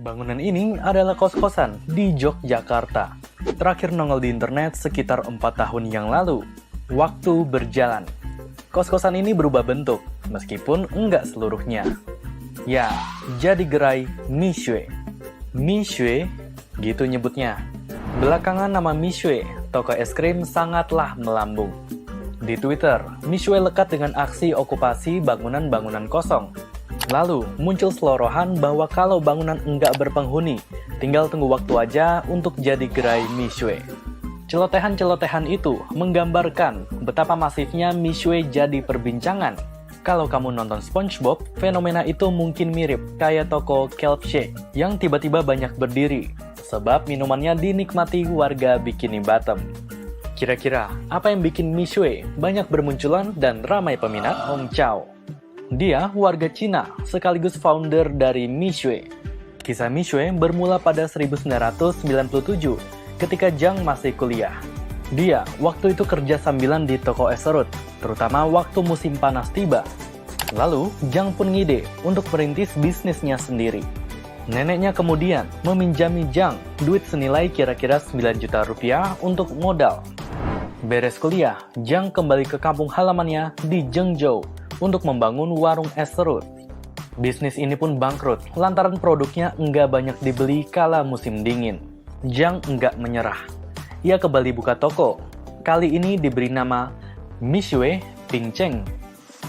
Bangunan ini adalah kos-kosan di Yogyakarta. Terakhir nongol di internet sekitar 4 tahun yang lalu. Waktu berjalan. Kos-kosan ini berubah bentuk, meskipun enggak seluruhnya. Ya, jadi gerai Mixue. Mixue, gitu nyebutnya. Belakangan nama Mixue, toko es krim sangatlah melambung. Di Twitter, Mixue lekat dengan aksi okupasi bangunan-bangunan kosong. Lalu, muncul selorohan bahwa kalau bangunan enggak berpenghuni, tinggal tunggu waktu aja untuk jadi gerai Mixue. Celotehan-celotehan itu menggambarkan betapa masifnya Mixue jadi perbincangan. Kalau kamu nonton SpongeBob, fenomena itu mungkin mirip kayak toko Kelp Shake yang tiba-tiba banyak berdiri, sebab minumannya dinikmati warga Bikini Bottom. Kira-kira, apa yang bikin Mixue banyak bermunculan dan ramai peminat? Hong Chao. Dia warga Cina, sekaligus founder dari Mixue. Kisah Mixue bermula pada 1997, ketika Zhang masih kuliah. Dia waktu itu kerja sambilan di toko es serut, terutama waktu musim panas tiba. Lalu, Zhang pun ngide untuk merintis bisnisnya sendiri. Neneknya kemudian meminjami Zhang duit senilai kira-kira 9 juta rupiah untuk modal. Beres kuliah, Zhang kembali ke kampung halamannya di Zhengzhou untuk membangun warung es serut. Bisnis ini pun bangkrut lantaran produknya enggak banyak dibeli kala musim dingin. Zhang enggak menyerah. Ia kembali buka toko. Kali ini diberi nama Mixue Pingcheng.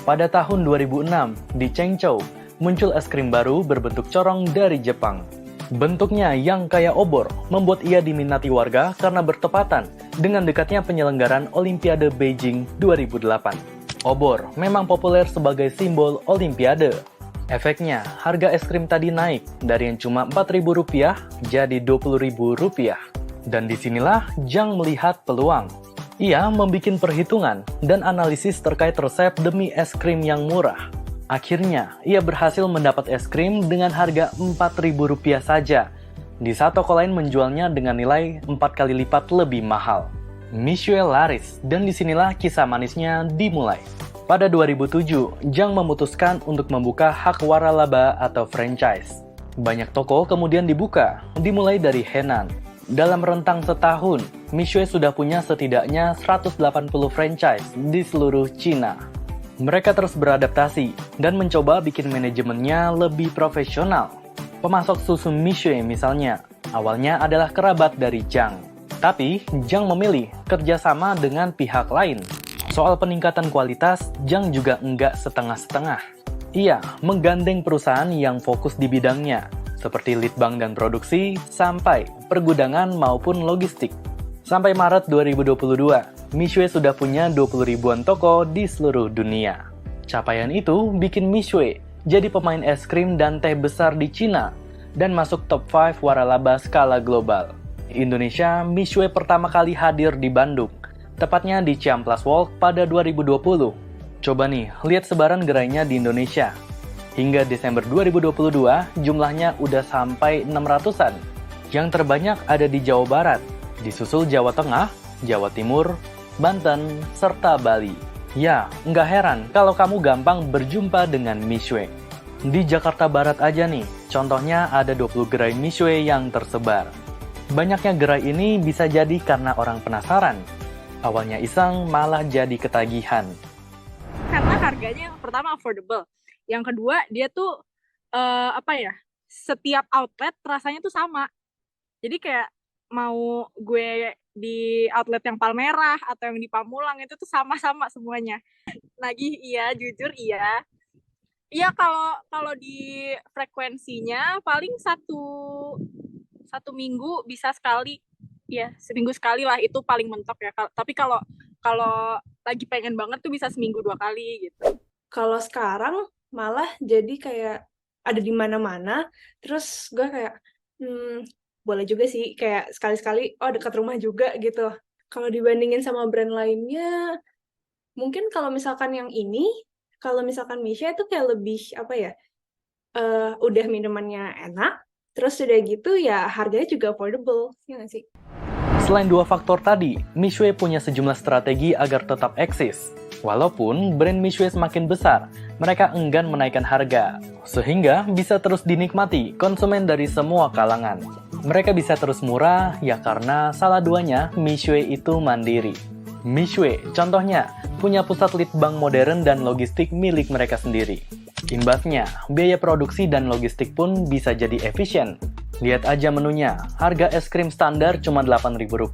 Pada tahun 2006, di Chengzhou, muncul es krim baru berbentuk corong dari Jepang. Bentuknya yang kayak obor membuat ia diminati warga karena bertepatan dengan dekatnya penyelenggaraan Olimpiade Beijing 2008. Obor memang populer sebagai simbol Olimpiade. Efeknya, harga es krim tadi naik dari yang cuma Rp4.000 jadi Rp20.000. Dan disinilah Zhang melihat peluang. Ia membuat perhitungan dan analisis terkait resep demi es krim yang murah. Akhirnya, ia berhasil mendapat es krim dengan harga Rp4.000 saja. Di saat toko lain menjualnya dengan nilai 4 kali lipat lebih mahal. Mixue laris, dan disinilah kisah manisnya dimulai. Pada 2007, Zhang memutuskan untuk membuka hak waralaba atau franchise. Banyak toko kemudian dibuka, dimulai dari Henan. Dalam rentang setahun, Mixue sudah punya setidaknya 180 franchise di seluruh Cina. Mereka terus beradaptasi dan mencoba bikin manajemennya lebih profesional. Pemasok susu Mixue misalnya, awalnya adalah kerabat dari Zhang. Tapi, Zhang memilih kerjasama dengan pihak lain. Soal peningkatan kualitas, Zhang juga enggak setengah-setengah. Ia menggandeng perusahaan yang fokus di bidangnya, seperti litbang dan produksi, sampai pergudangan maupun logistik. Sampai Maret 2022, Mixue sudah punya 20 ribuan toko di seluruh dunia. Capaian itu bikin Mixue jadi pemain es krim dan teh besar di Cina, dan masuk top 5 waralaba skala global. Indonesia, Mixue pertama kali hadir di Bandung, tepatnya di Ciamplas Walk pada 2020. Coba nih, lihat sebaran gerainya di Indonesia. Hingga Desember 2022, jumlahnya udah sampai 600-an. Yang terbanyak ada di Jawa Barat, disusul Jawa Tengah, Jawa Timur, Banten, serta Bali. Ya, nggak heran kalau kamu gampang berjumpa dengan Mixue. Di Jakarta Barat aja nih, contohnya ada 20 gerai Mixue yang tersebar. Banyaknya gerai ini bisa jadi karena orang penasaran. Awalnya iseng, malah jadi ketagihan. Karena harganya yang pertama affordable. Yang kedua, dia tuh setiap outlet rasanya tuh sama. Jadi kayak mau gue di outlet yang Palmerah atau yang di Pamulang itu tuh sama-sama semuanya. Nagih iya, jujur iya. Iya, kalau di frekuensinya paling satu minggu bisa sekali, ya seminggu sekali lah, itu paling mentok ya. Tapi kalau lagi pengen banget tuh bisa seminggu 2 kali gitu. Kalau sekarang malah jadi kayak ada di mana-mana, terus gue kayak boleh juga sih kayak sekali-sekali dekat rumah juga gitu. Kalau dibandingin sama brand lainnya, mungkin kalau misalkan yang ini, kalau misalkan Mixue itu kayak lebih udah minumannya enak. Terus udah gitu ya harganya juga affordable, ya nggak sih? Selain dua faktor tadi, Mixue punya sejumlah strategi agar tetap eksis. Walaupun brand Mishwe semakin besar, mereka enggan menaikkan harga, sehingga bisa terus dinikmati konsumen dari semua kalangan. Mereka bisa terus murah, ya karena salah duanya Mishwe itu mandiri. Mishwe, contohnya, punya pusat litbang modern dan logistik milik mereka sendiri. Imbasnya, biaya produksi dan logistik pun bisa jadi efisien. Lihat aja menunya, harga es krim standar cuma Rp8.000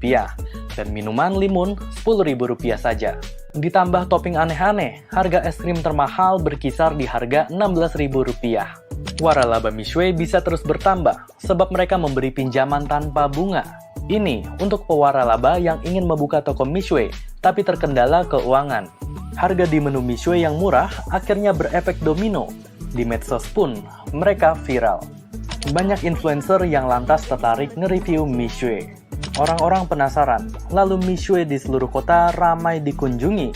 dan minuman limun Rp10.000 saja. Ditambah topping aneh-aneh, harga es krim termahal berkisar di harga Rp16.000. Waralaba Mishwe bisa terus bertambah sebab mereka memberi pinjaman tanpa bunga. Ini untuk pewaralaba yang ingin membuka toko Mishwe tapi terkendala keuangan. Harga di menu Mishwe yang murah akhirnya berefek domino. Di medsos pun mereka viral. Banyak influencer yang lantas tertarik nge-review Mishwe. Orang-orang penasaran, lalu Mishwe di seluruh kota ramai dikunjungi.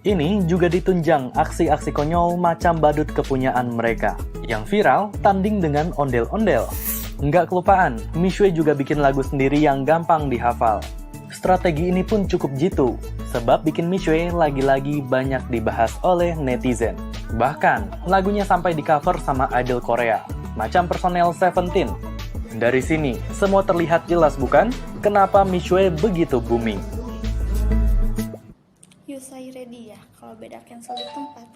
Ini juga ditunjang aksi-aksi konyol macam badut kepunyaan mereka. Yang viral tanding dengan ondel-ondel. Nggak kelupaan, Mishwe juga bikin lagu sendiri yang gampang dihafal. Strategi ini pun cukup jitu, sebab bikin Mishwe lagi-lagi banyak dibahas oleh netizen. Bahkan, lagunya sampai di-cover sama idol Korea, macam personel Seventeen. Dari sini, semua terlihat jelas bukan? Kenapa Mishwe begitu booming? Yuk saya ready ya, kalau beda cancel di tempat.